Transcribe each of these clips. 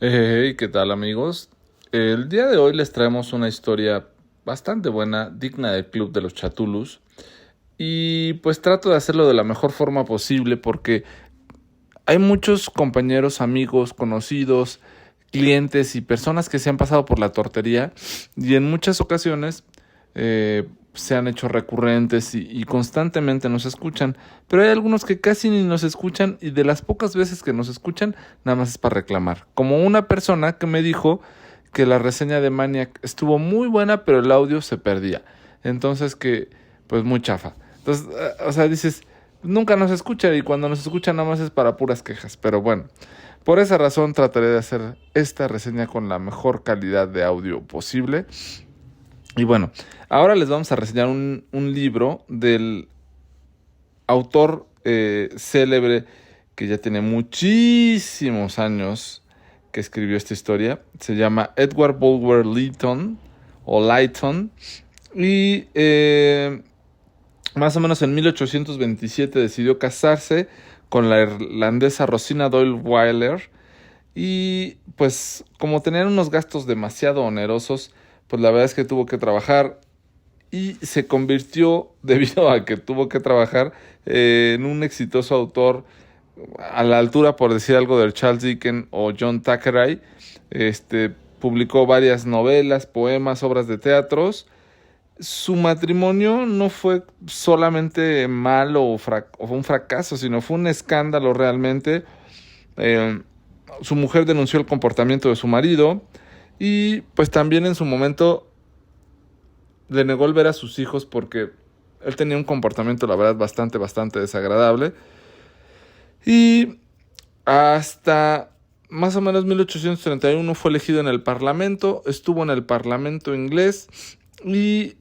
Hey, ¿qué tal amigos? El día de hoy les traemos una historia bastante buena, digna del Club de los Chatulus. Y pues trato de hacerlo de la mejor forma posible porque hay muchos compañeros, amigos, conocidos, clientes y personas que se han pasado por la tortería y en muchas ocasiones se han hecho recurrentes y constantemente nos escuchan, pero hay algunos que casi ni nos escuchan y de las pocas veces que nos escuchan nada más es para reclamar, como una persona que me dijo que la reseña de Maniac estuvo muy buena pero el audio se perdía, entonces que pues muy chafa. Entonces, o sea, dices, nunca nos escucha y cuando nos escucha nada más es para puras quejas. Pero bueno, por esa razón trataré de hacer esta reseña con la mejor calidad de audio posible. Y bueno, ahora les vamos a reseñar un libro del autor célebre que ya tiene muchísimos años que escribió esta historia. Se llama Edward Bulwer Lytton o Lytton. Y más o menos en 1827 decidió casarse con la irlandesa Rosina Doyle Wyler y pues como tenían unos gastos demasiado onerosos, pues la verdad es que tuvo que trabajar y se convirtió, debido a que tuvo que trabajar, en un exitoso autor a la altura, por decir algo, de Charles Dickens o John Thackeray. Publicó varias novelas, poemas, obras de teatros. Su matrimonio no fue solamente malo o fue un fracaso, sino fue un escándalo realmente. Eh, Su mujer denunció el comportamiento de su marido y pues también en su momento le negó el ver a sus hijos porque él tenía un comportamiento, la verdad, bastante desagradable. Y hasta más o menos 1831 fue elegido en el Parlamento, estuvo en el Parlamento inglés y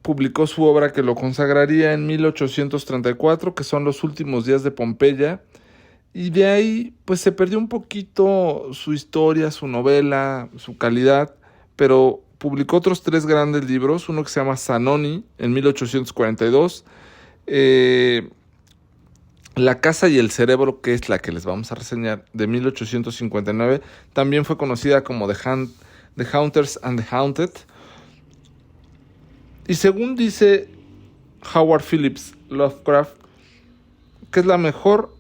publicó su obra que lo consagraría en 1834, que son Los últimos días de Pompeya. Y de ahí, pues se perdió un poquito su historia, su novela, su calidad, pero publicó otros tres grandes libros, uno que se llama Zanoni en 1842, eh, La casa y el cerebro, que es la que les vamos a reseñar, de 1859, también fue conocida como The Haunters and the Haunted. Y según dice Howard Phillips Lovecraft, que es la mejor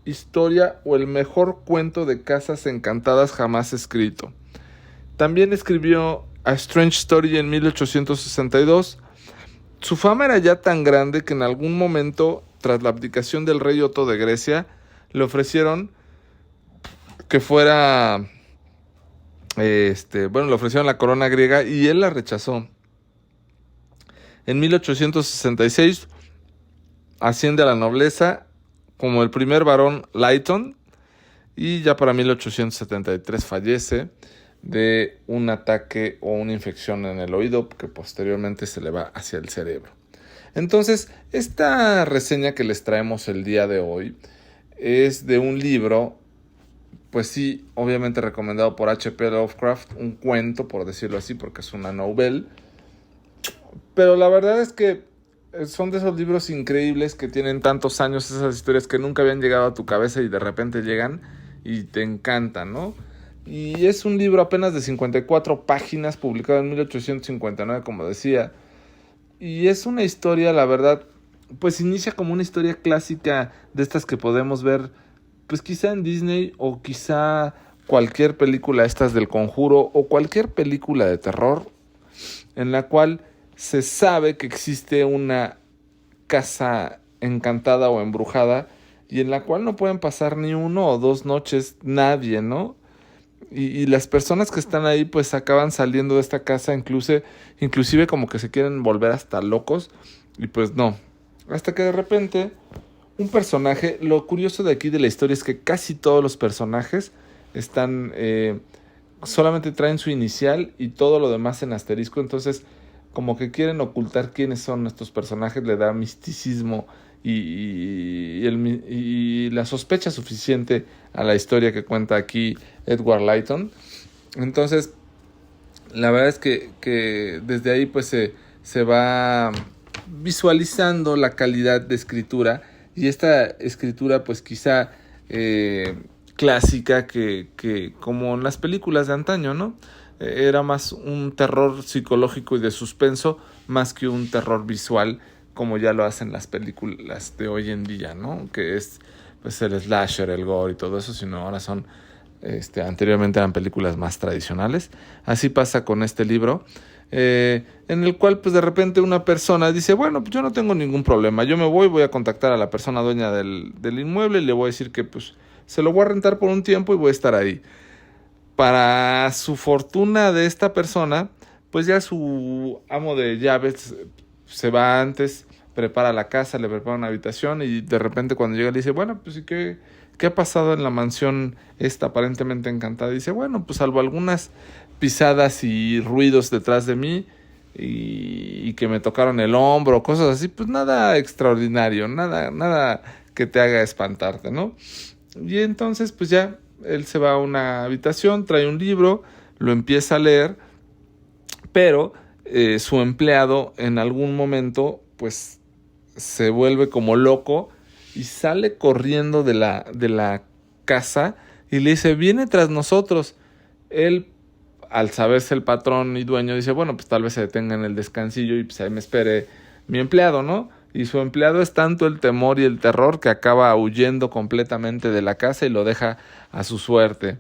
historia o el mejor cuento de casas encantadas jamás escrito. También escribió A Strange Story en 1862. Su fama era ya tan grande que en algún momento, tras la abdicación del rey Otto de Grecia, le ofrecieron que fuera, le ofrecieron la corona griega y él la rechazó. En 1866 asciende a la nobleza como el primer barón Lytton y ya para 1873 fallece de un ataque o una infección en el oído que posteriormente se le va hacia el cerebro. Entonces, esta reseña que les traemos el día de hoy es de un libro, pues sí, obviamente recomendado por H.P. Lovecraft, un cuento, por decirlo así, porque es una novela. Pero la verdad es que son de esos libros increíbles que tienen tantos años, esas historias que nunca habían llegado a tu cabeza y de repente llegan y te encantan, ¿no? Y es un libro apenas de 54 páginas, publicado en 1859, como decía. Y es una historia, la verdad, pues inicia como una historia clásica de estas que podemos ver, pues quizá en Disney o quizá cualquier película estas del Conjuro o cualquier película de terror en la cual se sabe que existe una casa encantada o embrujada y en la cual no pueden pasar ni uno o dos noches nadie, ¿no? Y las personas que están ahí pues acaban saliendo de esta casa inclusive como que se quieren volver hasta locos y pues no. Hasta que de repente un personaje, lo curioso de aquí de la historia es que casi todos los personajes están, solamente traen su inicial y todo lo demás en asterisco, entonces como que quieren ocultar quiénes son estos personajes, le da misticismo y la sospecha suficiente a la historia que cuenta aquí Edward Lytton. Entonces, la verdad es que desde ahí pues se va visualizando la calidad de escritura y esta escritura pues quizá clásica que como en las películas de antaño, ¿no? Era más un terror psicológico y de suspenso más que un terror visual como ya lo hacen las películas de hoy en día, ¿no? Que es pues el slasher, el gore y todo eso, sino ahora son anteriormente eran películas más tradicionales. Así pasa con este libro, en el cual pues de repente una persona dice, bueno, pues yo no tengo ningún problema, yo me voy a contactar a la persona dueña del inmueble y le voy a decir que pues se lo voy a rentar por un tiempo y voy a estar ahí. Para su fortuna de esta persona, pues ya su amo de llaves se va antes, prepara la casa, le prepara una habitación y de repente cuando llega le dice, bueno, pues ¿y qué ha pasado en la mansión esta aparentemente encantada? Y dice, bueno, pues salvo algunas pisadas y ruidos detrás de mí y que me tocaron el hombro, cosas así, pues nada extraordinario, nada que te haga espantarte, ¿no? Y entonces pues ya él se va a una habitación, trae un libro, lo empieza a leer, pero su empleado en algún momento pues se vuelve como loco y sale corriendo de la casa y le dice, viene tras nosotros. Él, al saberse el patrón y dueño, dice, bueno, pues tal vez se detenga en el descansillo y pues ahí me espere mi empleado, ¿no? Y su empleado es tanto el temor y el terror que acaba huyendo completamente de la casa y lo deja a su suerte.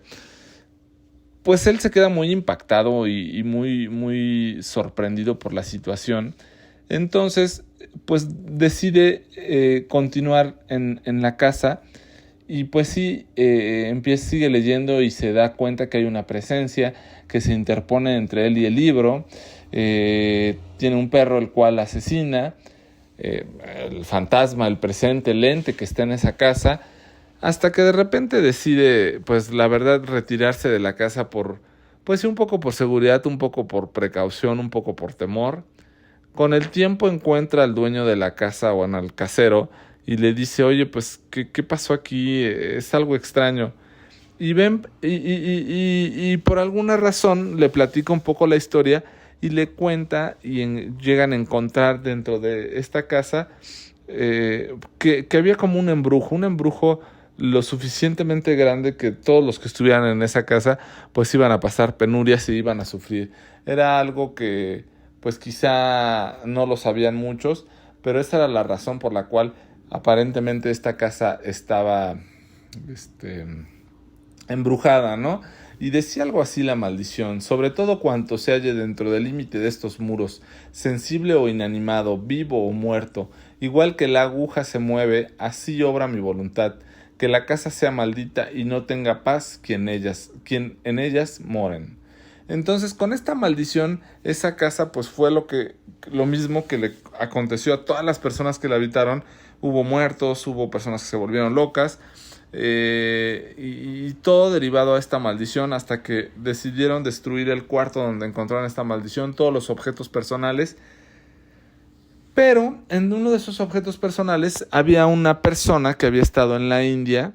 Pues él se queda muy impactado y muy sorprendido por la situación. Entonces, pues decide continuar en la casa y pues sí, sigue leyendo y se da cuenta que hay una presencia que se interpone entre él y el libro. Tiene un perro el cual asesina, el fantasma, el presente, el ente que está en esa casa, hasta que de repente decide, pues la verdad, retirarse de la casa pues sí, un poco por seguridad, un poco por precaución, un poco por temor. Con el tiempo encuentra al dueño de la casa, bueno, al casero, y le dice, oye, pues, ¿qué pasó aquí? Es algo extraño. Y ven, y por alguna razón le platica un poco la historia y le cuenta llegan a encontrar dentro de esta casa que había como un embrujo lo suficientemente grande que todos los que estuvieran en esa casa pues iban a pasar penurias y iban a sufrir. Era algo que pues quizá no lo sabían muchos, pero esa era la razón por la cual aparentemente esta casa estaba embrujada, ¿no? Y decía algo así la maldición: sobre todo cuanto se halle dentro del límite de estos muros, sensible o inanimado, vivo o muerto, igual que la aguja se mueve, así obra mi voluntad, que la casa sea maldita y no tenga paz quien en ellas moren. Entonces, con esta maldición, esa casa pues fue lo mismo que le aconteció a todas las personas que la habitaron. Hubo muertos, hubo personas que se volvieron locas, y todo derivado a esta maldición, hasta que decidieron destruir el cuarto donde encontraron esta maldición, todos los objetos personales. Pero en uno de esos objetos personales había una persona que había estado en la India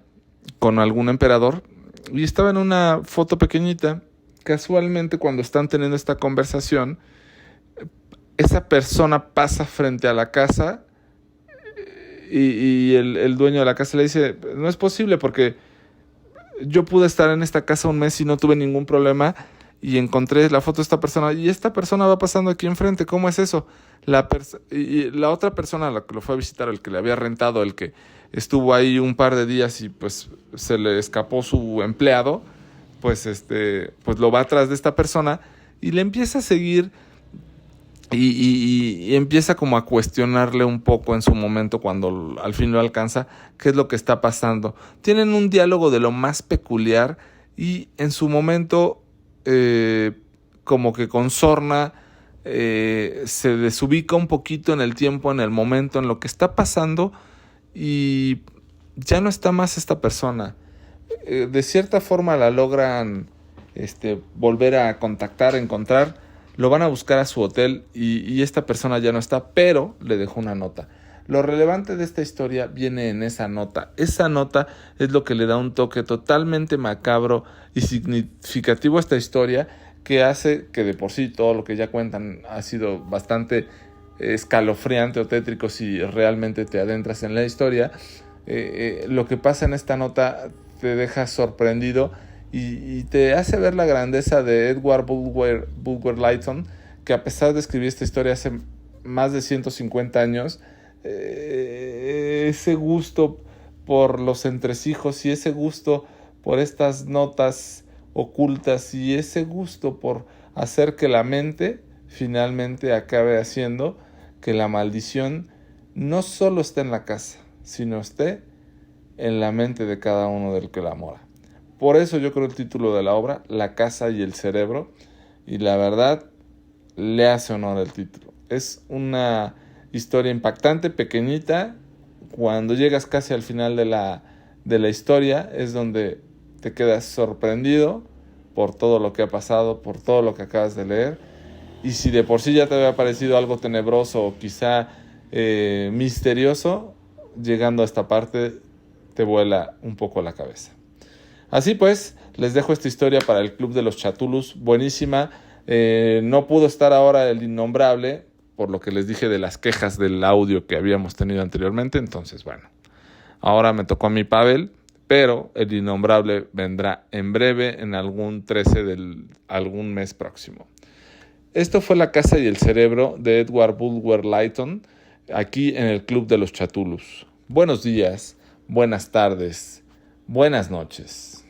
con algún emperador y estaba en una foto pequeñita. Casualmente, cuando están teniendo esta conversación, esa persona pasa frente a la casa y el dueño de la casa le dice: no es posible, porque yo pude estar en esta casa un mes y no tuve ningún problema, y encontré la foto de esta persona, y esta persona va pasando aquí enfrente. ¿Cómo es eso? Y la otra persona, la que lo fue a visitar, el que le había rentado, el que estuvo ahí un par de días y pues se le escapó su empleado, pues pues lo va atrás de esta persona y le empieza a seguir y empieza como a cuestionarle un poco en su momento, cuando al fin lo alcanza, qué es lo que está pasando. Tienen un diálogo de lo más peculiar y en su momento como que con sorna se desubica un poquito en el tiempo, en el momento, en lo que está pasando, y ya no está más esta persona. De cierta forma la logran volver a contactar, encontrar. Lo van a buscar a su hotel y esta persona ya no está, pero le dejó una nota. Lo relevante de esta historia viene en esa nota. Esa nota es lo que le da un toque totalmente macabro y significativo a esta historia, que hace que de por sí todo lo que ya cuentan ha sido bastante escalofriante o tétrico si realmente te adentras en la historia. Lo que pasa en esta nota te deja sorprendido y te hace ver la grandeza de Edward Bulwer Lytton, que a pesar de escribir esta historia hace más de 150 años, ese gusto por los entresijos y ese gusto por estas notas ocultas y ese gusto por hacer que la mente finalmente acabe haciendo que la maldición no solo esté en la casa, sino esté en la mente de cada uno del que la mora. Por eso yo creo el título de la obra, La casa y el cerebro, y la verdad le hace honor al título. Es una historia impactante, pequeñita. Cuando llegas casi al final de la historia es donde te quedas sorprendido por todo lo que ha pasado, por todo lo que acabas de leer. Y si de por sí ya te había parecido algo tenebroso o quizá misterioso, llegando a esta parte te vuela un poco la cabeza. Así pues, les dejo esta historia para el Club de los Chatulus, buenísima. No pudo estar ahora el innombrable, por lo que les dije de las quejas del audio que habíamos tenido anteriormente. Entonces, bueno, ahora me tocó a mí Pavel, pero el innombrable vendrá en breve, en algún 13 del algún mes próximo. Esto fue La casa y el cerebro de Edward Bulwer Lytton, aquí en el Club de los Chatulus. Buenos días, buenas tardes, buenas noches.